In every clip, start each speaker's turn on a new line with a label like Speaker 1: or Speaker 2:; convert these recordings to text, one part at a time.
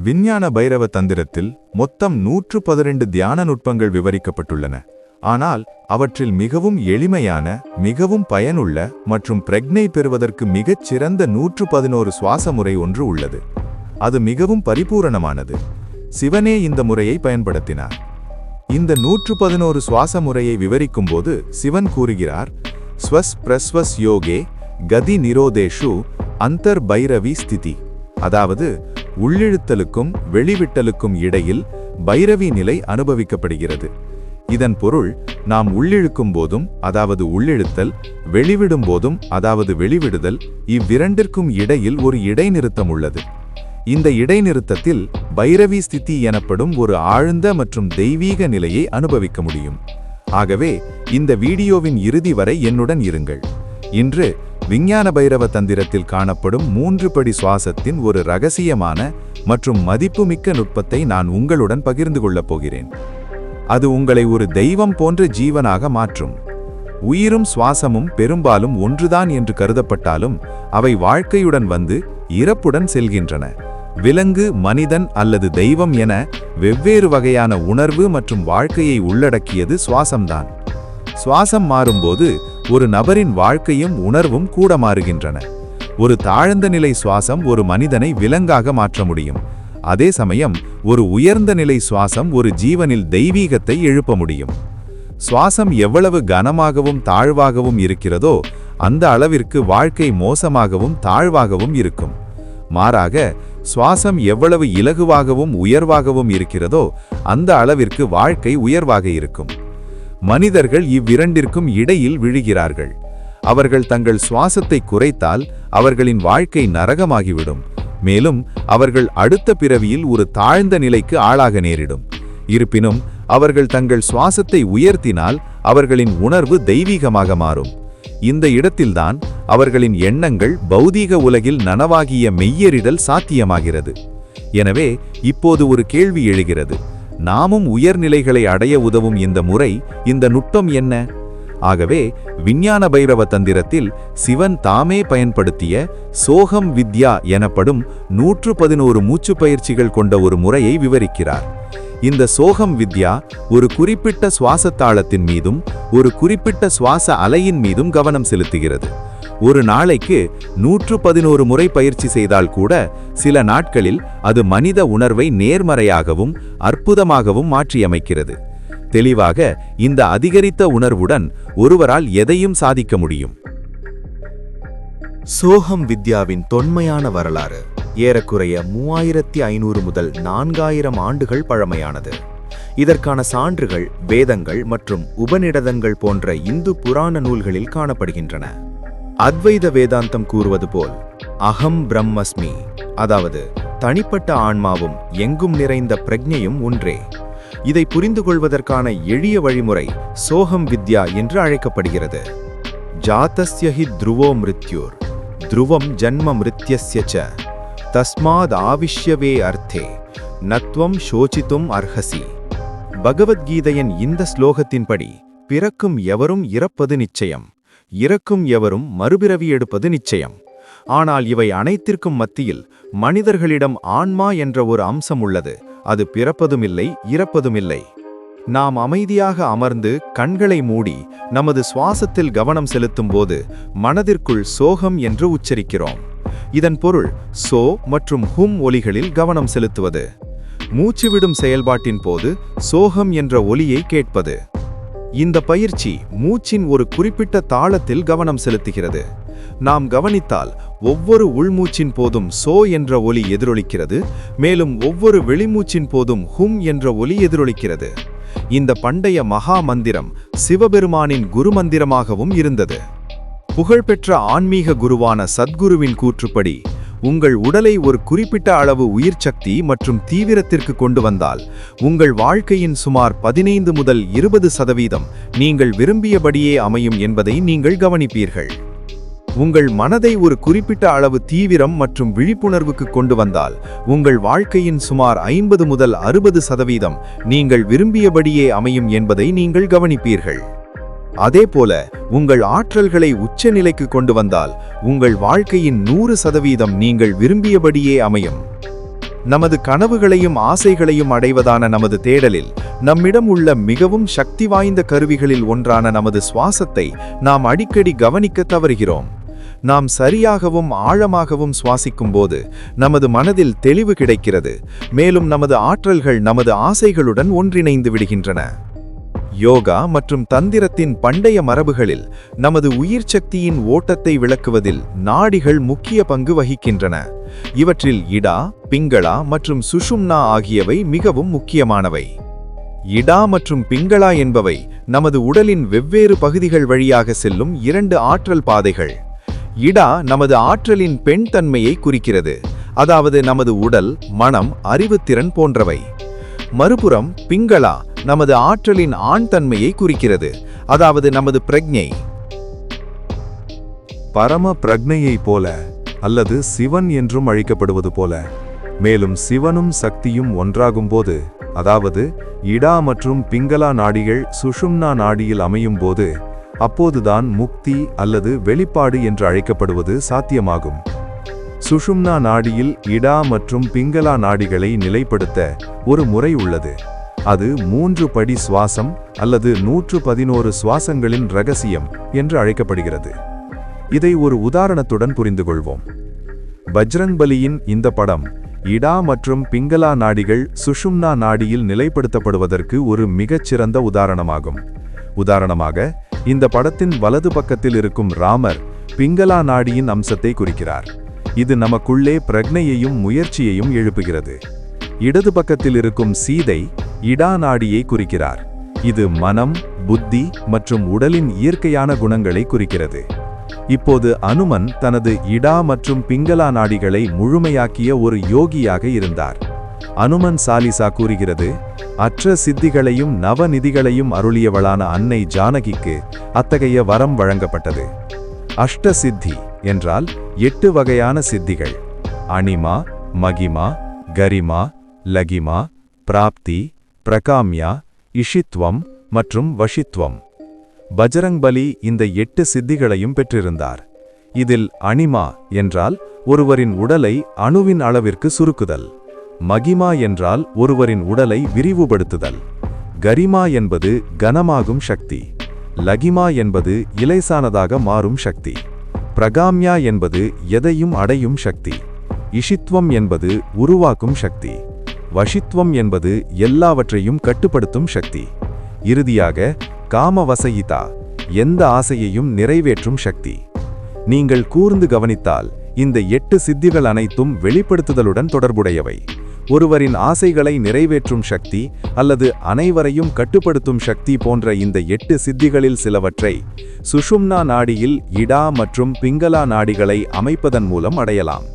Speaker 1: விஞ்ஞான பைரவ தந்திரத்தில் மொத்தம் 112 தியான நுட்பங்கள் விவரிக்கப்பட்டுள்ளன. ஆனால் அவற்றில் மிகவும் எளிமையான, மிகவும் பயனுள்ள மற்றும் பிரக்ஞை பெறுவதற்கு மிகச் சிறந்த 111 சுவாச முறை ஒன்று உள்ளது. அது மிகவும் பரிபூரணமானது. சிவனே இந்த முறையை பயன்படுத்தினார். இந்த 111 சுவாச முறையை விவரிக்கும்போது சிவன் கூறுகிறார், ஸ்வஸ் பிரஸ்வஸ் யோகே கதி நிரோதேஷு அந்தர் பைரவி ஸ்திதி. அதாவது உள்ளிழுத்தலுக்கும் வெளிவிட்டலுக்கும் இடையில் பைரவி நிலை அனுபவிக்கப்படுகிறது. இதன் பொருள், நாம் உள்ளிழுக்கும் போதும், அதாவது உள்ளிழுத்தல், வெளிவிடும் போதும், அதாவது வெளிவிடுதல், இவ்விரண்டிற்கும் இடையில் ஒரு இடைநிறுத்தம் உள்ளது. இந்த இடைநிறுத்தத்தில் பைரவி ஸ்திதி எனப்படும் ஒரு ஆழ்ந்த மற்றும் தெய்வீக நிலையை அனுபவிக்க முடியும். ஆகவே இந்த வீடியோவின் இறுதி வரை என்னுடன் இருங்கள். இன்று விஞ்ஞான பைரவ தந்திரத்தில் காணப்படும் 3 படி சுவாசத்தின் ஒரு இரகசியமான மற்றும் மதிப்புமிக்க நுட்பத்தை நான் உங்களுடன் பகிர்ந்து கொள்ளப் போகிறேன். அது உங்களை ஒரு தெய்வம் போன்ற ஜீவனாக மாற்றும். உயிரும் சுவாசமும் பெரும்பாலும் ஒன்றுதான் என்று கருதப்பட்டாலும் அவை வாழ்க்கையுடன் வந்து இறப்புடன் செல்கின்றன. விலங்கு, மனிதன் அல்லது தெய்வம் என வெவ்வேறு வகையான உணர்வு மற்றும் வாழ்க்கையை உள்ளடக்கியது சுவாசம்தான். சுவாசம் மாறும்போது ஒரு நபரின் வாழ்க்கையும் உணர்வும் கூட மாறுகின்றன. ஒரு தாழ்ந்த நிலை சுவாசம் ஒரு மனிதனை விலங்காக மாற்ற முடியும். அதே சமயம் ஒரு உயர்ந்த நிலை சுவாசம் ஒரு ஜீவனில் தெய்வீகத்தை எழுப்ப முடியும். சுவாசம் எவ்வளவு கனமாகவும் தாழ்வாகவும் இருக்கிறதோ அந்த அளவிற்கு வாழ்க்கை மோசமாகவும் தாழ்வாகவும் இருக்கும். மாறாக சுவாசம் எவ்வளவு இலகுவாகவும் உயர்வாகவும் இருக்கிறதோ அந்த அளவிற்கு வாழ்க்கை உயர்வாக இருக்கும். மனிதர்கள் இவ்விரண்டிற்கும் இடையில் விழுகிறார்கள். அவர்கள் தங்கள் சுவாசத்தை குறைத்தால் அவர்களின் வாழ்க்கை நரகமாகிவிடும். மேலும் அவர்கள் அடுத்த பிறவியில் ஒரு தாழ்ந்த நிலைக்கு ஆளாக நேரிடும். இருப்பினும் அவர்கள் தங்கள் சுவாசத்தை உயர்த்தினால் அவர்களின் உணர்வு தெய்வீகமாக மாறும். இந்த இடத்தில்தான் அவர்களின் எண்ணங்கள் பௌதீக உலகில் நனவாகிய மெய்யறிதல் சாத்தியமாகிறது. எனவே இப்போது ஒரு கேள்வி எழுகிறது. நாமும் உயர்நிலைகளை அடைய உதவும் இந்த முறை, இந்த நுட்பம் என்ன? ஆகவே விஞ்ஞான பைரவ தந்திரத்தில் சிவன் தாமே பயன்படுத்திய சோகம் வித்யா எனப்படும் 111 மூச்சு பயிற்சிகள் கொண்ட ஒரு முறையை விவரிக்கிறார். இந்த சோகம் வித்யா ஒரு குறிப்பிட்ட சுவாசத்தாளத்தின் மீதும் ஒரு குறிப்பிட்ட சுவாச அலையின் மீதும் கவனம் செலுத்துகிறது. ஒரு நாளைக்கு 111 முறை பயிற்சி செய்தால் கூட சில நாட்களில் அது மனித உணர்வை நேர்மறையாகவும் அற்புதமாகவும் மாற்றியமைக்கிறது. தெளிவாக இந்த அதிகரித்த உணர்வுடன் ஒருவரால் எதையும் சாதிக்க முடியும்.
Speaker 2: சோகம் வித்யாவின் தொன்மையான வரலாறு ஏறக்குறைய 3500 முதல் 4000 ஆண்டுகள் பழமையானது. இதற்கான சான்றுகள் வேதங்கள் மற்றும் உபநிடதங்கள் போன்ற இந்து புராண நூல்களில் காணப்படுகின்றன. அத்வைத வேதாந்தம் கூறுவது போல் அகம் பிரம்மஸ்மி, அதாவது தனிப்பட்ட ஆன்மாவும் எங்கும் நிறைந்த பிரக்ஞையும் ஒன்றே. இதை புரிந்து கொள்வதற்கான எளிய வழிமுறை சோகம் வித்யா என்று அழைக்கப்படுகிறது. ஜாதஸ்ய ஹி த்ருவோ மிருத்யுர் த்ருவம் ஜன்ம மிருத்யஸ்ய ச தஸ்மாத் ஆவிஷ்யவே அர்த்தே நத்வம் சோசித்தும் அர்ஹசி. பகவத்கீதையின் இந்த ஸ்லோகத்தின்படி பிறக்கும் எவரும் இறப்பது நிச்சயம், இறக்கும் எவரும் மறுபிறவி எடுப்பது நிச்சயம். ஆனால் இவை அனைத்திற்கும் மத்தியில் மனிதர்களிடம் ஆன்மா என்ற ஒரு அம்சம் உள்ளது. அது பிறப்பதுமில்லை, இறப்பதுமில்லை. நாம் அமைதியாக அமர்ந்து கண்களை மூடி நமது சுவாசத்தில் கவனம் செலுத்தும் போது மனதிற்குள் சோகம் என்று உச்சரிக்கிறோம். இதன் பொருள் சோ மற்றும் ஹும் ஒலிகளில் கவனம் செலுத்துவது. மூச்சுவிடும் செயல்பாட்டின் போது சோகம் என்ற ஒலியை கேட்பது. இந்த பயிற்சி மூச்சின் ஒரு குறிப்பிட்ட தாளத்தில் கவனம் செலுத்துகிறது. நாம் கவனித்தால் ஒவ்வொரு உள்மூச்சின் போதும் சோ என்ற ஒலி எதிரொலிக்கிறது. மேலும் ஒவ்வொரு வெளிமூச்சின் போதும் ஹும் என்ற ஒலி எதிரொலிக்கிறது. இந்த பண்டைய மகா மந்திரம் சிவபெருமானின் குரு மந்திரமாகவும் இருந்தது. புகழ்பெற்ற ஆன்மீக குருவான சத்குருவின் கூற்றுப்படி, உங்கள் உடலை ஒரு குறிப்பிட்ட அளவு உயிர் சக்தி மற்றும் தீவிரத்திற்கு கொண்டு வந்தால் உங்கள் வாழ்க்கையின் சுமார் 15 முதல் 20% நீங்கள் விரும்பியபடியே அமையும் என்பதை நீங்கள் கவனிப்பீர்கள். உங்கள் மனதை ஒரு குறிப்பிட்ட அளவு தீவிரம் மற்றும் விழிப்புணர்வுக்கு கொண்டு வந்தால் உங்கள் வாழ்க்கையின் சுமார் 50 முதல் 60% நீங்கள் விரும்பியபடியே அமையும் என்பதை நீங்கள் கவனிப்பீர்கள். அதேபோல உங்கள் ஆற்றல்களை உச்ச நிலைக்கு கொண்டு வந்தால் உங்கள் வாழ்க்கையின் 100% நீங்கள் விரும்பியபடியே அமையும். நமது கனவுகளையும் ஆசைகளையும் அடைவதான நமது தேடலில் நம்மிடம் உள்ள மிகவும் சக்தி வாய்ந்த கருவிகளில் ஒன்றான நமது சுவாசத்தை நாம் அடிக்கடி கவனிக்க தவறுகிறோம். நாம் சரியாகவும் ஆழமாகவும் சுவாசிக்கும்போது நமது மனதில் தெளிவு கிடைக்கிறது, மேலும் நமது ஆற்றல்கள் நமது ஆசைகளுடன் ஒன்றிணைந்து விடுகின்றன. யோகா மற்றும் தந்திரத்தின் பண்டைய மரபுகளில் நமது உயிர் சக்தியின் ஓட்டத்தை விளக்குவதில் நாடிகள் முக்கிய பங்கு வகிக்கின்றன. இவற்றில் இடா, பிங்களா மற்றும் சுஷும்னா ஆகியவை மிகவும் முக்கியமானவை. இடா மற்றும் பிங்களா என்பவை நமது உடலின் வெவ்வேறு பகுதிகள் வழியாக செல்லும் இரண்டு ஆற்றல் பாதைகள். இடா நமது ஆற்றலின் பெண் தன்மையை குறிக்கிறது, அதாவது நமது உடல், மனம், அறிவுத்திறன் போன்றவை. மறுபுறம் பிங்களா நமது ஆற்றலின் ஆண் தன்மையை குறிக்கிறது, அதாவது நமது பிரக்ஞை.
Speaker 1: பரம பிரக்ஞையைப் போல அல்லது சிவன் என்றும் அழைக்கப்படுவது போல, மேலும் சிவனும் சக்தியும் ஒன்றாகும்போது, அதாவது இடா மற்றும் பிங்களா நாடிகள் சுஷும்னா நாடியில் அமையும் போது, அப்போதுதான் முக்தி அல்லது வெளிப்பாடு என்று அழைக்கப்படுவது சாத்தியமாகும். சுஷும்னா நாடியில் இடா மற்றும் பிங்களா நாடிகளை நிலைப்படுத்த ஒரு முறை உள்ளது. அது 3 படி சுவாசம் அல்லது 111 சுவாசங்களின் இரகசியம் என்று அழைக்கப்படுகிறது. இதை ஒரு உதாரணத்துடன் புரிந்துகொள்வோம். பஜ்ரங்பலியின் இந்த படம் இடா மற்றும் பிங்களா நாடிகள் சுஷும்னா நாடியில் நிலைப்படுத்தப்படுவதற்கு ஒரு மிகச்சிறந்த உதாரணமாகும். உதாரணமாக, இந்த படத்தின் வலது பக்கத்தில் இருக்கும் ராமர் பிங்களா நாடியின் அம்சத்தை குறிக்கிறார். இது நமக்குள்ளே பிரக்ஞையையும் முயற்சியையும் எழுப்புகிறது. இடது பக்கத்தில் இருக்கும் சீதை இடா நாடியை குறிக்கிறார். இது மனம், புத்தி மற்றும் உடலின் இயற்கையான குணங்களை குறிக்கிறது. இப்போது அனுமன் தனது இடா மற்றும் பிங்களா நாடிகளை முழுமையாக்கிய ஒரு யோகியாக இருந்தார். அனுமன் சாலிசா கூறுகிறது, அற்ற சித்திகளையும் நவநிதிகளையும் அருளியவளான அன்னை ஜானகிக்கு அத்தகைய வரம் வழங்கப்பட்டது. அஷ்ட சித்தி என்றால் 8 வகையான சித்திகள்: அனிமா, மகிமா, கரிமா, லகிமா, பிராப்தி, பிரகாம்யா, இஷித்வம் மற்றும் வஷித்வம். பஜரங்பலி இந்த 8 சித்திகளையும் பெற்றிருந்தார். இதில் அனிமா என்றால் ஒருவரின் உடலை அணுவின் அளவிற்கு சுருக்குதல். மகிமா என்றால் ஒருவரின் உடலை விரிவுபடுத்துதல். கரிமா என்பது கனமாகும் சக்தி. லகிமா என்பது இலேசானதாக மாறும் சக்தி. பிரகாம்யா என்பது எதையும் அடையும் சக்தி. இஷித்வம் என்பது உருவாக்கும் சக்தி. வஷித்வம் என்பது எல்லாவற்றையும் கட்டுப்படுத்தும் சக்தி. இறுதியாக காமவசயிதா, எந்த ஆசையையும் நிறைவேற்றும் சக்தி. நீங்கள் கூர்ந்து கவனித்தால் இந்த 8 சித்திகள் அனைத்தும் வெளிப்படுத்துதலுடன் தொடர்புடையவை. ஒருவரின் ஆசைகளை நிறைவேற்றும் சக்தி அல்லது அனைவரையும் கட்டுப்படுத்தும் சக்தி போன்ற இந்த 8 சித்திகளில் சிலவற்றை சுஷும்னா நாடியில் இடா மற்றும் பிங்களா நாடிகளை அமைப்பதன் மூலம் அடையலாம்.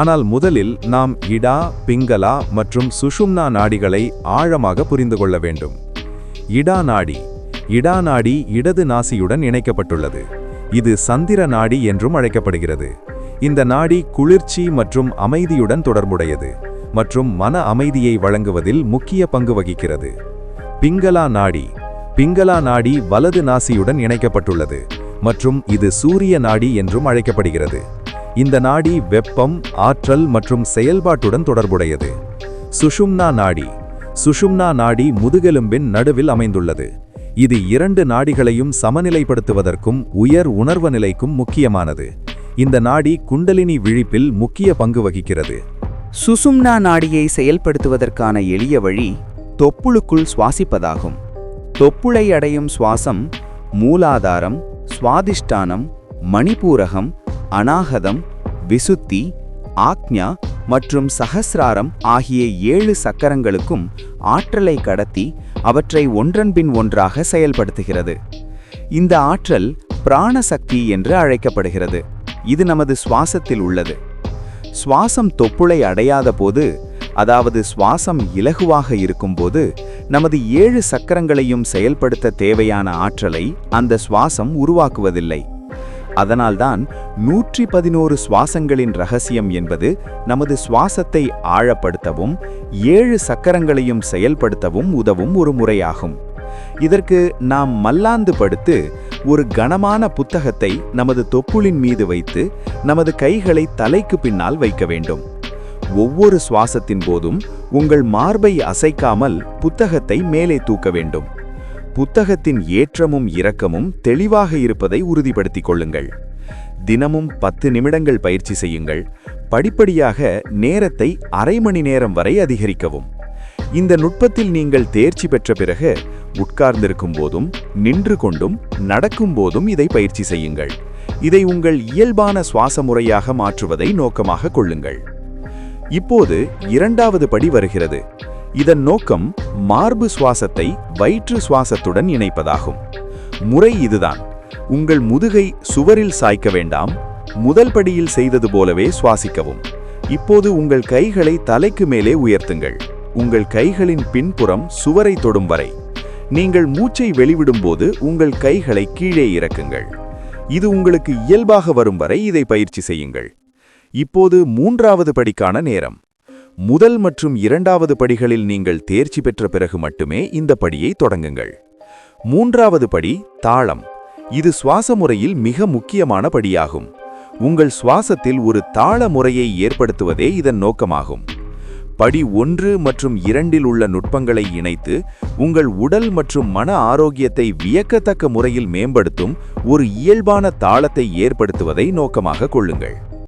Speaker 1: ஆனால் முதலில் நாம் இடா, பிங்களா மற்றும் சுஷும்னா நாடிகளை ஆழமாக புரிந்து கொள்ள வேண்டும். இடா நாடி. இடா நாடி இடது நாசியுடன் இணைக்கப்பட்டுள்ளது. இது சந்திர நாடி என்றும் அழைக்கப்படுகிறது. இந்த நாடி குளிர்ச்சி மற்றும் அமைதியுடன் தொடர்புடையது மற்றும் மன அமைதியை வழங்குவதில் முக்கிய பங்கு வகிக்கிறது. பிங்களா நாடி. பிங்களா நாடி வலது நாசியுடன் இணைக்கப்பட்டுள்ளது மற்றும் இது சூரிய நாடி என்றும் அழைக்கப்படுகிறது. இந்த நாடி வெப்பம், ஆற்றல் மற்றும் செயல்பாட்டுடன் தொடர்புடையது. சுஷும்னா நாடி. சுஷும்னா நாடி முதுகெலும்பின் நடுவில் அமைந்துள்ளது. இது 2 நாடிகளையும் சமநிலைப்படுத்துவதற்கும் உயர் உணர்வு நிலைக்கும் முக்கியமானது. இந்த நாடி குண்டலினி விழிப்பில் முக்கிய பங்கு வகிக்கிறது.
Speaker 3: சுசும்னா நாடியை செயல்படுத்துவதற்கான எளிய வழி தொப்புளுக்குள் சுவாசிப்பதாகும். தொப்புளை அடையும் சுவாசம் மூலாதாரம், சுவாதிஷ்டானம், மணிபூரகம், அநாகதம், விசுத்தி, ஆக்ஞா மற்றும் சஹஸ்ராரம் ஆகிய 7 சக்கரங்களுக்கும் ஆற்றலை கடத்தி அவற்றை ஒன்றன்பின் ஒன்றாக செயல்படுத்துகிறது. இந்த ஆற்றல் பிராணசக்தி என்று அழைக்கப்படுகிறது. இது நமது சுவாசத்தில் உள்ளது. சுவாசம் தொப்புளை அடையாத போது, அதாவது சுவாசம் இலகுவாக இருக்கும்போது, நமது 7 சக்கரங்களையும் செயல்படுத்த தேவையான ஆற்றலை அந்த சுவாசம் உருவாக்குவதில்லை. அதனால்தான் 111 சுவாசங்களின் ரகசியம் என்பது நமது சுவாசத்தை ஆழப்படுத்தவும் 7 சக்கரங்களையும் செயல்படுத்தவும் உதவும் ஒரு முறையாகும். இதற்கு நாம் மல்லாந்து படுத்து ஒரு கனமான புத்தகத்தை நமது தொப்புளின் மீது வைத்து நமது கைகளை தலைக்கு பின்னால் வைக்க வேண்டும். ஒவ்வொரு சுவாசத்தின் போதும் உங்கள் மார்பை அசைக்காமல் புத்தகத்தை மேலே தூக்க வேண்டும். புத்தகத்தின் ஏற்றமும் இறக்கமும் தெளிவாக இருப்பதை உறுதிப்படுத்திக் கொள்ளுங்கள். தினமும் 10 நிமிடங்கள் பயிற்சி செய்யுங்கள். படிப்படியாக நேரத்தை அரை மணி நேரம் வரை அதிகரிக்கவும். இந்த நுட்பத்தில் நீங்கள் தேர்ச்சி பெற்ற பிறகு உட்கார்ந்திருக்கும் போதும் நின்று கொண்டும் நடக்கும் போதும் இதை பயிற்சி செய்யுங்கள். இதை உங்கள் இயல்பான சுவாச முறையாக மாற்றுவதை நோக்கமாக கொள்ளுங்கள். இப்போது 2வது படி வருகிறது. இதன் நோக்கம் மார்பு சுவாசத்தை வயிற்று சுவாசத்துடன் இணைப்பதாகும். முறை இதுதான். உங்கள் முதுகை சுவரில் சாய்க்க வேண்டாம். முதல் படியில் செய்தது போலவே சுவாசிக்கவும். இப்போது உங்கள் கைகளை தலைக்கு மேலே உயர்த்துங்கள். உங்கள் கைகளின் பின்புறம் சுவரை தொடும் வரை. நீங்கள் மூச்சை வெளிவிடும்போது உங்கள் கைகளை கீழே இறக்குங்கள். இது உங்களுக்கு இயல்பாக வரும் வரை இதை பயிற்சி செய்யுங்கள். இப்போது 3வது படிக்கான நேரம். முதல் மற்றும் 2வது படிகளில் நீங்கள் தேர்ச்சி பெற்ற பிறகு மட்டுமே இந்த படியை தொடங்குங்கள். 3வது படி தாளம். இது சுவாச முறையில் மிக முக்கியமான படியாகும். உங்கள் சுவாசத்தில் ஒரு தாள முறையை ஏற்படுத்துவதே இதன் நோக்கமாகும். படி 1 மற்றும் 2இல் உள்ள நுட்பங்களை இணைத்து உங்கள் உடல் மற்றும் மன ஆரோக்கியத்தை வியக்கத்தக்க முறையில் மேம்படுத்தும் ஒரு இயல்பான தாளத்தை ஏற்படுத்துவதை நோக்கமாக கொள்ளுங்கள்.